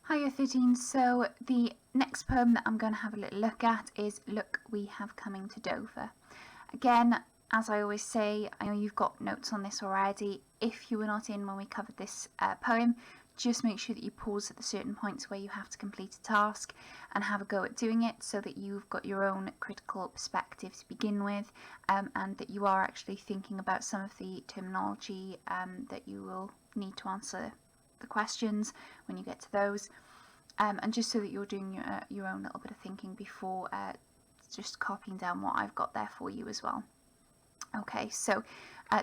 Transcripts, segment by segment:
Hi Year 13, so the next poem that I'm going to have a little look at is Look We Have Coming to Dover. Again, as I always say, I know you've got notes on this already. If you were not in when we covered this poem, just make sure that you pause at the certain points where you have to complete a task and have a go at doing it, so that you've got your own critical perspective to begin with, and that you are actually thinking about some of the terminology that you will need to answer the questions when you get to those, and just so that you're doing your own little bit of thinking before just copying down what I've got there for you as well. Okay, so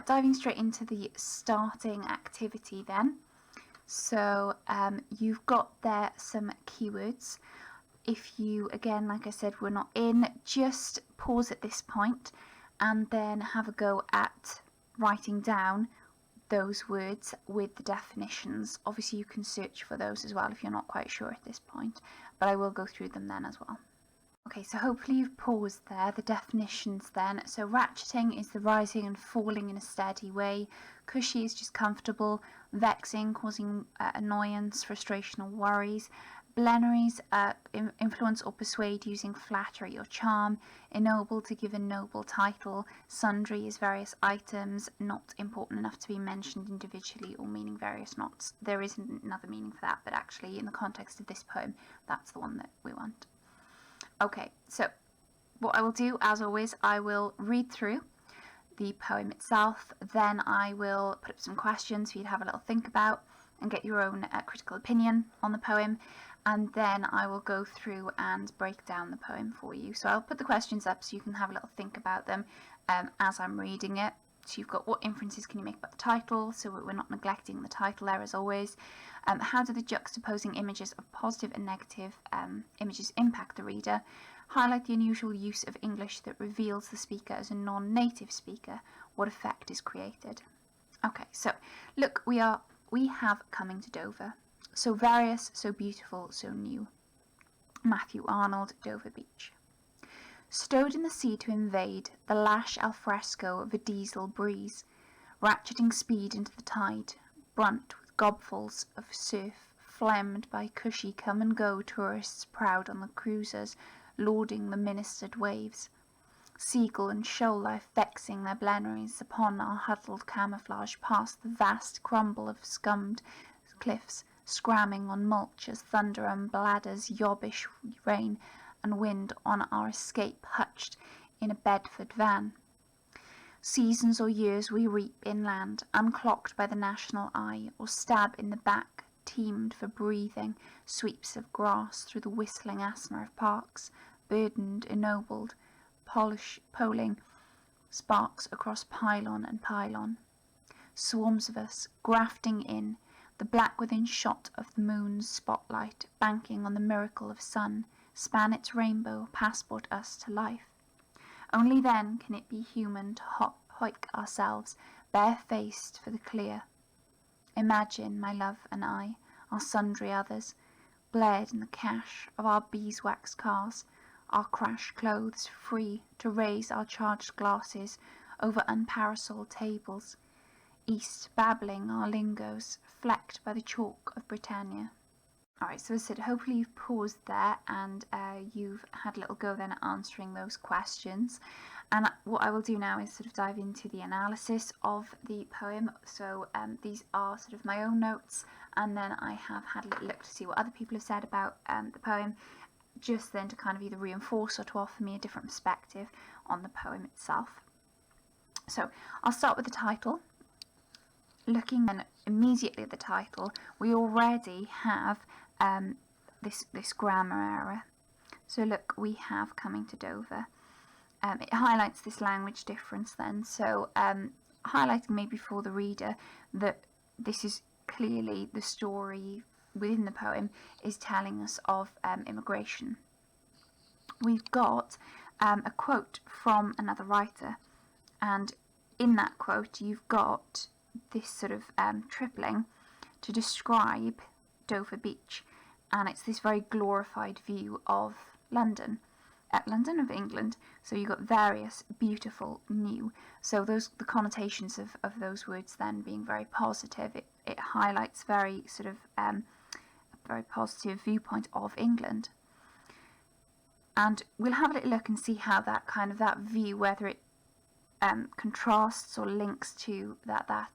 diving straight into the starting activity then. So you've got there some keywords. If you, again, like I said, were not in, just pause at this point and then have a go at writing down those words with the definitions. Obviously you can search for those as well if you're not quite sure at this point, but I will go through them then as well. Okay, so hopefully you've paused there. The definitions then. So ratcheting is the rising and falling in a steady way. Cushy is just comfortable. Vexing, causing annoyance, frustration or worries. Blenaries, influence or persuade using flattery or charm. Ennoble, to give a noble title. Sundry is various items, not important enough to be mentioned individually or meaning various knots. There is another meaning for that, but actually in the context of this poem, that's the one that we want. Okay, so what I will do, as always, I will read through the poem itself, then I will put up some questions for you to have a little think about and get your own critical opinion on the poem, and then I will go through and break down the poem for you. So I'll put the questions up so you can have a little think about them as I'm reading it. So you've got, what inferences can you make about the title, so we're not neglecting the title there as always. How do the juxtaposing images of positive and negative images impact the reader? Highlight the unusual use of English that reveals the speaker as a non-native speaker. What effect is created? Okay, so look, we have coming to Dover. So various, so beautiful, so new. Matthew Arnold, Dover Beach. Stowed in the sea to invade the lash al fresco of a diesel breeze, ratcheting speed into the tide, brunt with gobfuls of surf, phlegmed by cushy come-and-go tourists proud on the cruisers, lauding the ministered waves. Seagull and shoal life vexing their blenaries upon our huddled camouflage past the vast crumble of scummed cliffs, scramming on mulch as thunder and bladders yobbish rain and wind on our escape hutched in a Bedford van. Seasons or years we reap inland, unclocked by the national eye, or stab in the back, teemed for breathing, sweeps of grass through the whistling asthma of parks, burdened, ennobled, poling sparks across pylon and pylon. Swarms of us, grafting in, the black within shot of the moon's spotlight, banking on the miracle of sun, span its rainbow, passport us to life. Only then can it be human to hoik ourselves, bare-faced for the clear. Imagine, my love and I, our sundry others, blared in the cash of our beeswax cars, our crash clothes free to raise our charged glasses over unparasoled tables, east babbling our lingos, flecked by the chalk of Britannia. Alright, so as I said, hopefully you've paused there and you've had a little go then at answering those questions. And what I will do now is sort of dive into the analysis of the poem. So these are sort of my own notes, and then I have had a little look to see what other people have said about the poem, just then to kind of either reinforce or to offer me a different perspective on the poem itself. So I'll start with the title. Looking then immediately at the title, we already have this grammar error. So look, we have coming to Dover. It highlights this language difference then, so highlighting maybe for the reader that this is clearly the story within the poem is telling us of immigration. We've got a quote from another writer, and in that quote you've got this sort of tripling to describe Dover Beach, and it's this very glorified view of London, of England. So you've got various, beautiful, new. So the connotations of those words then being very positive, it highlights very sort of very positive viewpoint of England. And we'll have a little look and see how that that view, whether it contrasts or links to the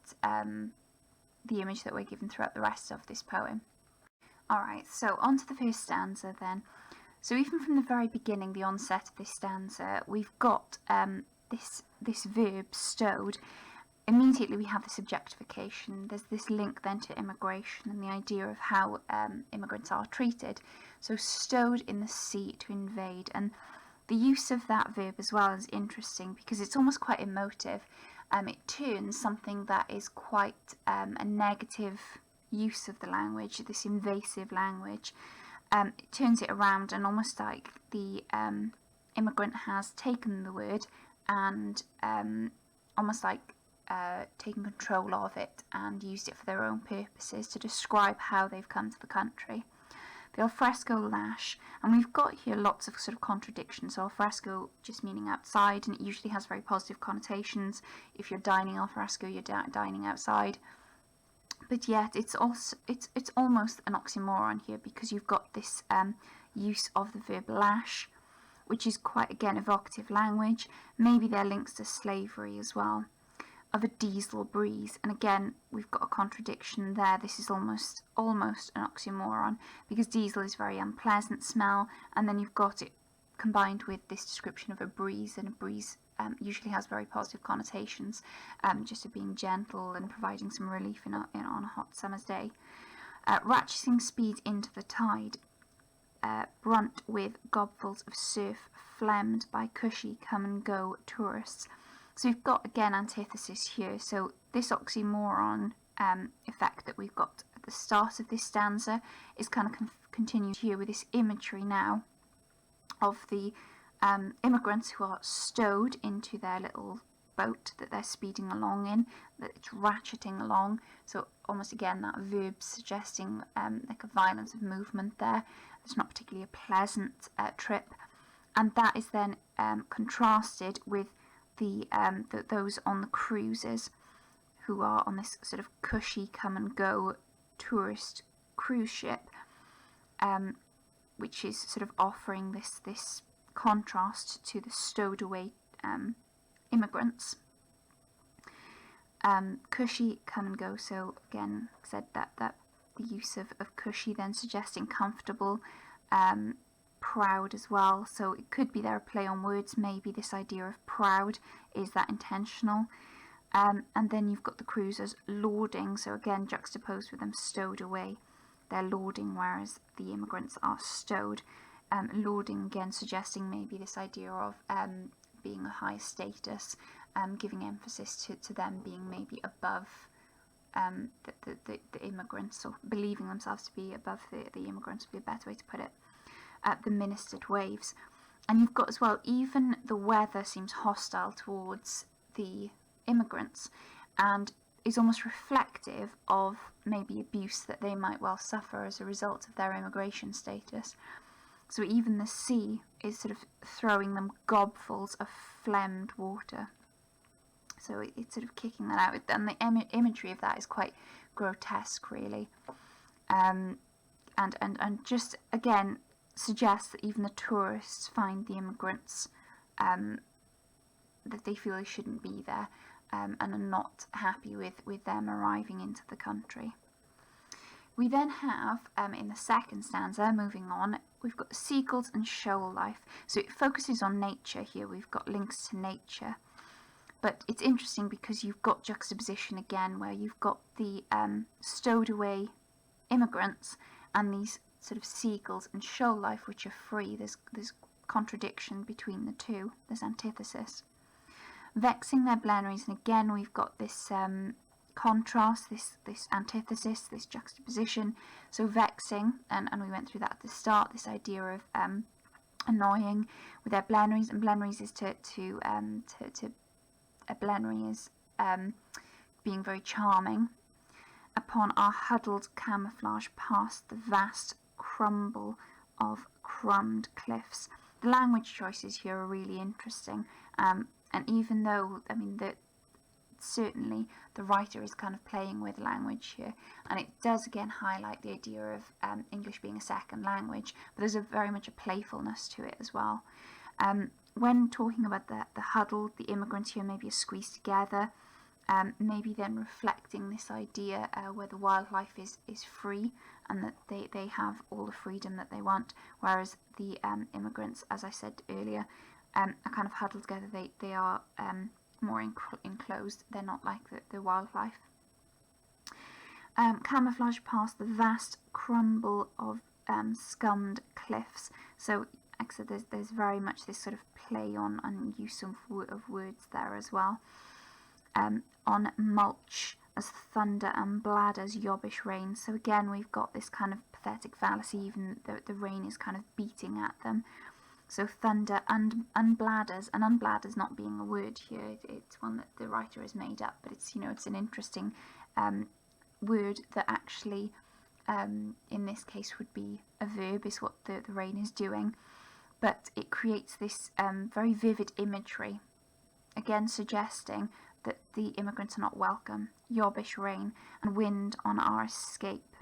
image that we're given throughout the rest of this poem. Alright, so on to the first stanza then. So even from the very beginning, the onset of this stanza, we've got this verb, stowed. Immediately we have this objectification. There's this link then to immigration and the idea of how immigrants are treated. So stowed in the sea to invade, and the use of that verb as well is interesting because it's almost quite emotive. It turns something that is quite a negative use of the language, this invasive language, it turns it around, and almost like the immigrant has taken the word and almost like taken control of it and used it for their own purposes to describe how they've come to the country. The alfresco lash, and we've got here lots of sort of contradictions. So alfresco just meaning outside, and it usually has very positive connotations. If you're dining alfresco, you're dining outside. But yet it's almost an oxymoron here, because you've got this use of the verb lash, which is quite, again, evocative language. Maybe there are links to slavery as well. Of a diesel breeze, and again we've got a contradiction there. This is almost an oxymoron, because diesel is very unpleasant smell, and then you've got it combined with this description of a breeze, and a breeze usually has very positive connotations, just of being gentle and providing some relief on a hot summer's day. Ratcheting speed into the tide, brunt with gobfuls of surf, phlegmed by cushy come and go tourists. So we've got, again, antithesis here. So this oxymoron effect that we've got at the start of this stanza is kind of continued here with this imagery now of the immigrants who are stowed into their little boat that they're speeding along in, that it's ratcheting along. So almost, again, that verb suggesting like a violence of movement there. It's not particularly a pleasant trip. And that is then contrasted with those on the cruises, who are on this sort of cushy come and go tourist cruise ship, which is sort of offering this contrast to the stowed away immigrants. Cushy come and go, so again said that the use of cushy then suggesting comfortable, proud as well. So it could be there a play on words. Maybe this idea of proud, is that intentional? And then you've got the cruisers lauding, so again juxtaposed with them stowed away. They're lauding, whereas the immigrants are stowed. Lauding, again suggesting maybe this idea of being a high status, giving emphasis to them being maybe above the immigrants, or believing themselves to be above the immigrants would be a better way to put it. The ministered waves. And you've got as well, even the weather seems hostile towards the immigrants, and is almost reflective of maybe abuse that they might well suffer as a result of their immigration status. So even the sea is sort of throwing them gobfuls of phlegmed water. So it's sort of kicking that out, and the imagery of that is quite grotesque, really, and just again suggests that even the tourists find the immigrants, that they feel they shouldn't be there, and are not happy with them arriving into the country. We then have, in the second stanza, moving on, we've got seagulls and shoal life. So it focuses on nature here. We've got links to nature. But it's interesting because you've got juxtaposition again, where you've got the stowed away immigrants and these sort of seagulls and shoal life, which are free. There's contradiction between the two. There's antithesis. Vexing their blenaries, and again we've got this contrast, this antithesis, this juxtaposition. So vexing, and we went through that at the start, this idea of annoying with their blenaries, and blenaries is to a blenary is being very charming. Upon our huddled camouflage past the vast crumble of crumbed cliffs. The language choices here are really interesting, and even though, I mean, certainly the writer is kind of playing with language here, and it does again highlight the idea of English being a second language, but there's very much a playfulness to it as well. When talking about the huddle, the immigrants here maybe are squeezed together, maybe then reflecting this idea where the wildlife is free and that they have all the freedom that they want, whereas the immigrants, as I said earlier, are kind of huddled together. They are more enclosed. They're not like the wildlife. Camouflage past the vast crumble of scummed cliffs. So, like I said, there's very much this sort of play on use of words there as well. On mulch as thunder and bladders yobbish rain. So again, we've got this kind of pathetic fallacy, even though the rain is kind of beating at them. So thunder and unbladders, and unbladders not being a word here, it's one that the writer has made up, but it's, it's an interesting word that actually in this case would be a verb, is what the rain is doing, but it creates this very vivid imagery, again suggesting that the immigrants are not welcome. Yobbish rain and wind on our escape.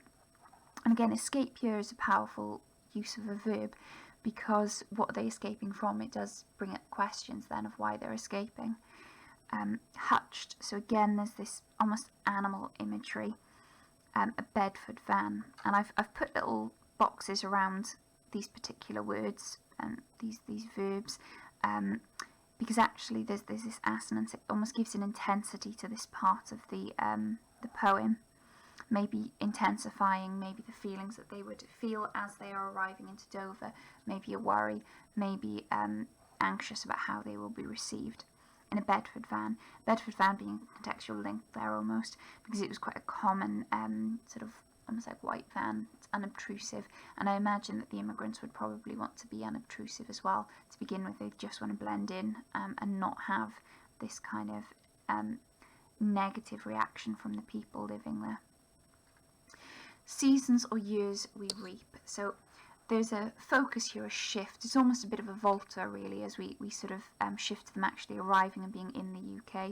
And again, escape here is a powerful use of a verb, because what are they escaping from? It does bring up questions then of why they're escaping. Hutched, so again there's this almost animal imagery. A Bedford van, and I've put little boxes around these particular words and these verbs, because actually there's this assonance. It almost gives an intensity to this part of the poem, maybe intensifying maybe the feelings that they would feel as they are arriving into Dover, maybe a worry, maybe anxious about how they will be received. In a Bedford van being a contextual link there almost, because it was quite a common sort of almost like white van. It's unobtrusive, and I imagine that the immigrants would probably want to be unobtrusive as well. To begin with, they just want to blend in and not have this kind of negative reaction from the people living there. Seasons or years we reap. So there's a focus here, a shift. It's almost a bit of a volta really, as we sort of shift to them actually arriving and being in the UK.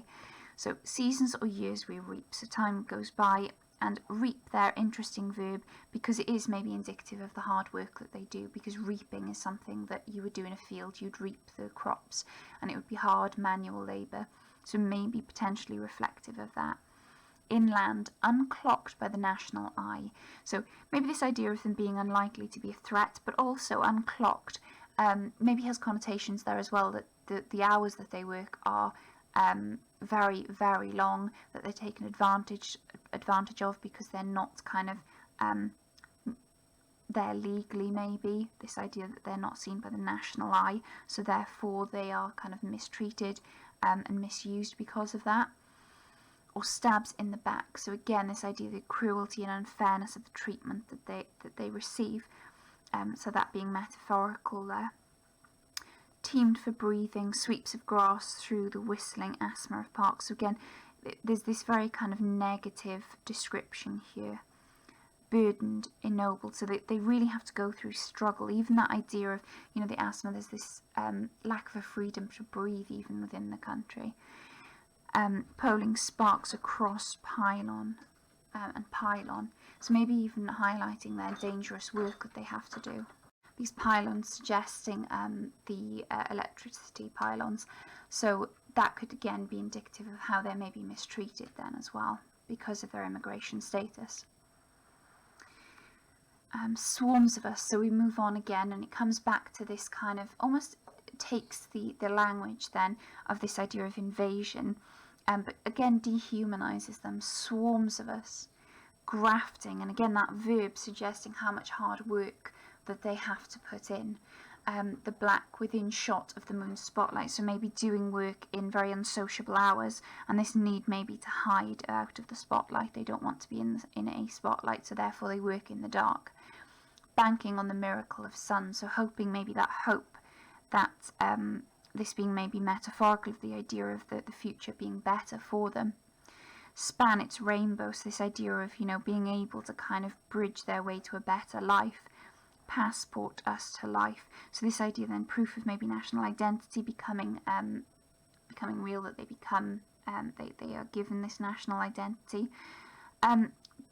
So seasons or years we reap. So time goes by, and reap there, interesting verb, because it is maybe indicative of the hard work that they do, because reaping is something that you would do in a field. You'd reap the crops and it would be hard manual labour, so maybe potentially reflective of that. Inland, unclocked by the national eye. So maybe this idea of them being unlikely to be a threat, but also unclocked maybe has connotations there as well, that the hours that they work are very, very long, that they're taken advantage of because they're not kind of there legally, maybe this idea that they're not seen by the national eye, so therefore they are kind of mistreated and misused because of that. Or stabs in the back, so again this idea of the cruelty and unfairness of the treatment that they receive, so that being metaphorical there. Teamed for breathing, sweeps of grass through the whistling asthma of parks. So again, there's this very kind of negative description here. Burdened, ennobled, so they really have to go through struggle. Even that idea of, the asthma, there's this lack of a freedom to breathe even within the country. Polling sparks across pylon and pylon, so maybe even highlighting their dangerous work that they have to do. These pylons suggesting the electricity pylons, so that could again be indicative of how they may be mistreated then as well because of their immigration status. Swarms of us, so we move on again, and it comes back to this kind of almost takes the language then of this idea of invasion, but again dehumanises them. Swarms of us, grafting, and again that verb suggesting how much hard work that they have to put in. The black within shot of the moon's spotlight, so maybe doing work in very unsociable hours, and this need maybe to hide out of the spotlight. They don't want to be in a spotlight, so therefore they work in the dark. Banking on the miracle of sun, so hoping maybe that hope that this being maybe metaphorical of the idea of the future being better for them. Span its rainbow, so this idea of being able to kind of bridge their way to a better life. Passport us to life, so this idea then proof of maybe national identity becoming real, that they become they are given this national identity,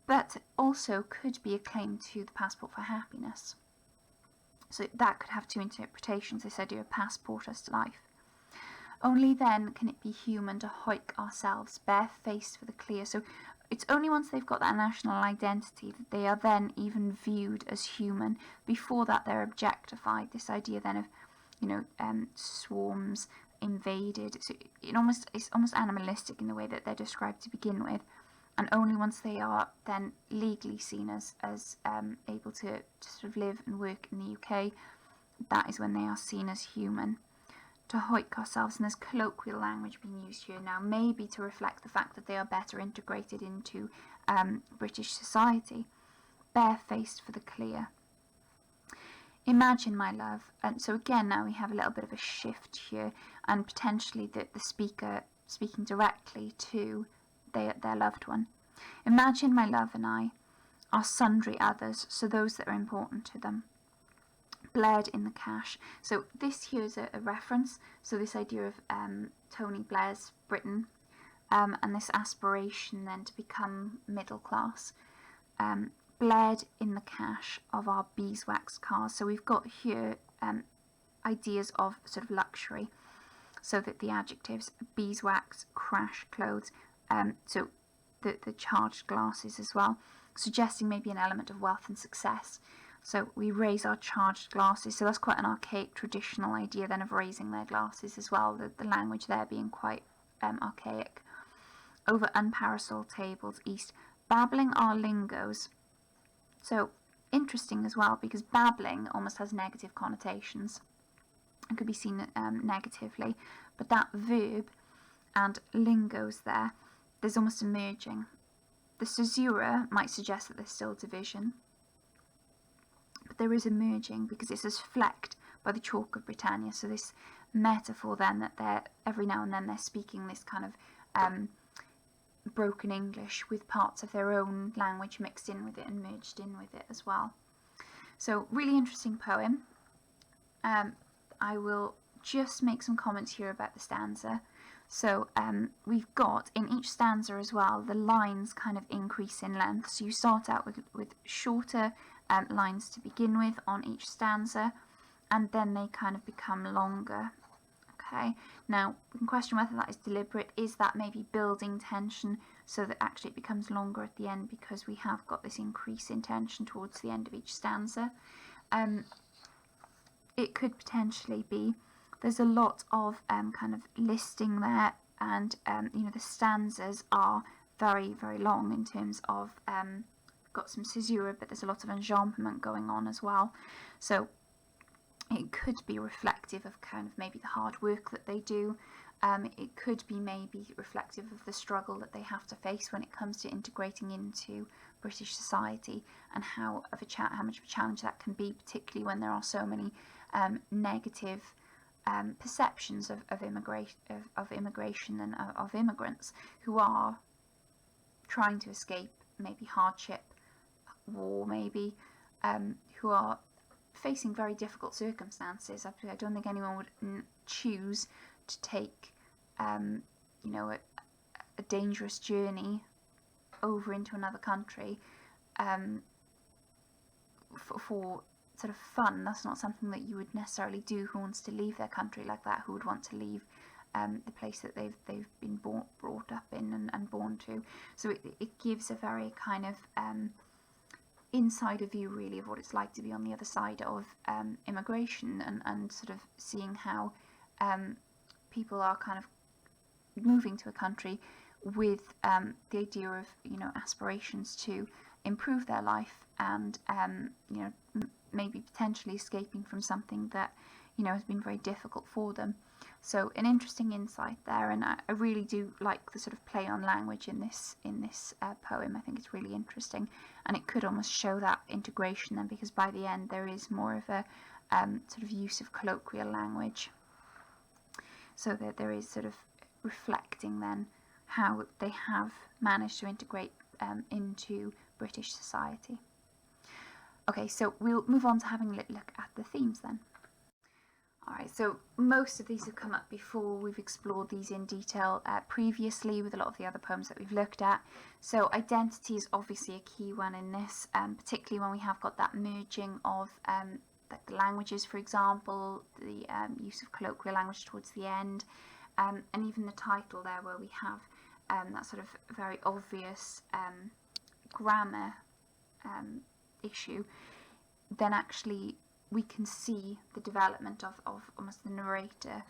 but also could be a claim to the passport for happiness. So that could have two interpretations, this idea of passport as to life. Only then can it be human to hoik ourselves barefaced for the clear. So it's only once they've got that national identity that they are then even viewed as human. Before that, they're objectified. This idea then of, swarms invaded. So it's almost animalistic in the way that they're described to begin with. And only once they are then legally seen as able to sort of live and work in the UK, that is when they are seen as human. To hoik ourselves, and there's colloquial language being used here now, maybe to reflect the fact that they are better integrated into British society. Barefaced for the clear. Imagine, my love, and so again now we have a little bit of a shift here, and potentially the speaker speaking directly to their loved one. Imagine, my love, and I are sundry others, so those that are important to them. Bled in the cash. So this here is a reference, so this idea of Tony Blair's Britain, and this aspiration then to become middle class. Bled in the cash of our beeswax cars. So we've got here ideas of sort of luxury, so that the adjectives beeswax, crash clothes, so the charged glasses as well, suggesting maybe an element of wealth and success. So we raise our charged glasses. So that's quite an archaic traditional idea then of raising their glasses as well, the language there being quite archaic. Over unparasoled tables east, babbling our lingos. So interesting as well, because babbling almost has negative connotations and could be seen negatively, but that verb and lingos there's almost a merging. The caesura might suggest that there's still division, but there is a merging because it's as flecked by the chalk of Britannia. So this metaphor then that they're every now and then they're speaking this kind of broken English with parts of their own language mixed in with it and merged in with it as well. So really interesting poem. I will just make some comments here about the stanza. So we've got in each stanza as well, the lines kind of increase in length. So you start out with shorter lines to begin with on each stanza, and then they kind of become longer. Okay, now we can question whether that is deliberate. Is that maybe building tension so that actually it becomes longer at the end because we have got this increase in tension towards the end of each stanza? It could potentially be. There's a lot of kind of listing there, and the stanzas are very, very long in terms of got some caesura, but there's a lot of enjambment going on as well. So it could be reflective of kind of maybe the hard work that they do. It could be maybe reflective of the struggle that they have to face when it comes to integrating into British society, and how much of a challenge that can be, particularly when there are so many negative perceptions of immigration and of immigrants who are trying to escape maybe hardship, war maybe, who are facing very difficult circumstances. I don't think anyone would choose to take a dangerous journey over into another country for sort of fun. That's not something that you would necessarily do. Who wants to leave their country like that? Who would want to leave the place that they've been brought up in and born to? So it gives a very kind of insider view really of what it's like to be on the other side of immigration, and sort of seeing how people are kind of moving to a country with the idea of aspirations to improve their life, and maybe potentially escaping from something that has been very difficult for them. So an interesting insight there, and I really do like the sort of play on language in this poem. I think it's really interesting, and it could almost show that integration then, because by the end there is more of a sort of use of colloquial language, so that there is sort of reflecting then how they have managed to integrate into British society. Okay, so we'll move on to having a little look at the themes then. Alright, so most of these have come up before. We've explored these in detail previously with a lot of the other poems that we've looked at. So identity is obviously a key one in this, particularly when we have got that merging of like the languages, for example, the use of colloquial language towards the end, and even the title there where we have that sort of very obvious grammar issue. Then actually we can see the development of almost the narrator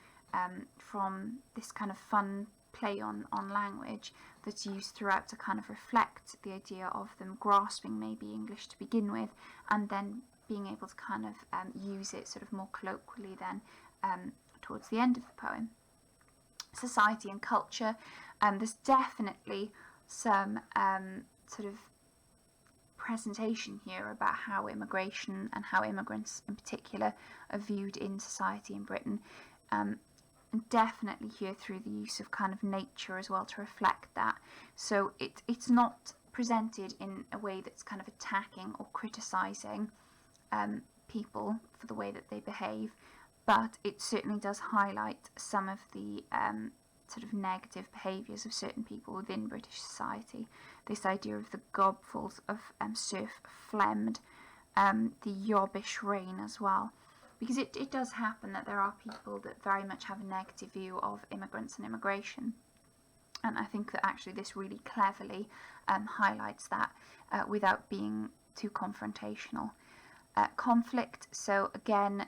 from this kind of fun play on language that's used throughout to kind of reflect the idea of them grasping maybe English to begin with, and then being able to kind of use it sort of more colloquially then towards the end of the poem. Society and culture, there's definitely some sort of presentation here about how immigration and how immigrants in particular are viewed in society in Britain, and definitely here through the use of kind of nature as well to reflect that. So it's not presented in a way that's kind of attacking or criticising people for the way that they behave, but it certainly does highlight some of the sort of negative behaviours of certain people within British society. This idea of the gobfuls of surf phlegmed, the yobbish rain as well, because it does happen that there are people that very much have a negative view of immigrants and immigration, and I think that actually this really cleverly highlights that without being too confrontational. Conflict, so again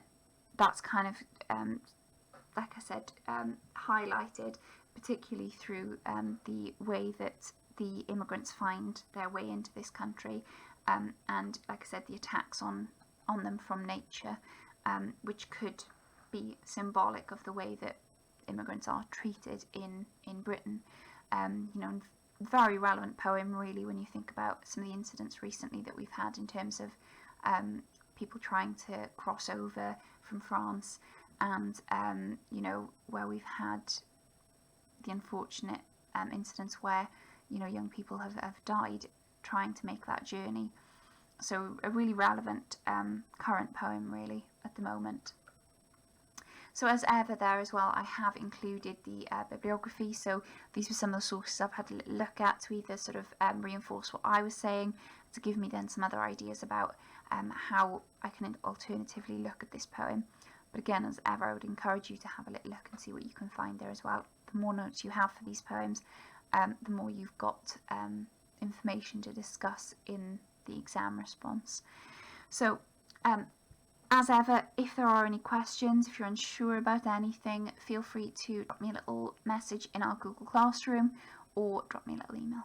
that's kind of like I said, highlighted particularly through the way that the immigrants find their way into this country, and like I said, the attacks on them from nature, which could be symbolic of the way that immigrants are treated in Britain. You know, very relevant poem really when you think about some of the incidents recently that we've had in terms of people trying to cross over from France, and you know, where we've had the unfortunate incidents where, you know, young people have died trying to make that journey. So a really relevant current poem really at the moment. So as ever there as well, I have included the bibliography. So these were some of the sources I've had a little look at to either sort of reinforce what I was saying, to give me then some other ideas about how I can alternatively look at this poem. But again, as ever, I would encourage you to have a little look and see what you can find there as well. The more notes you have for these poems, the more you've got information to discuss in the exam response. So as ever, if there are any questions, if you're unsure about anything, feel free to drop me a little message in our Google Classroom or drop me a little email.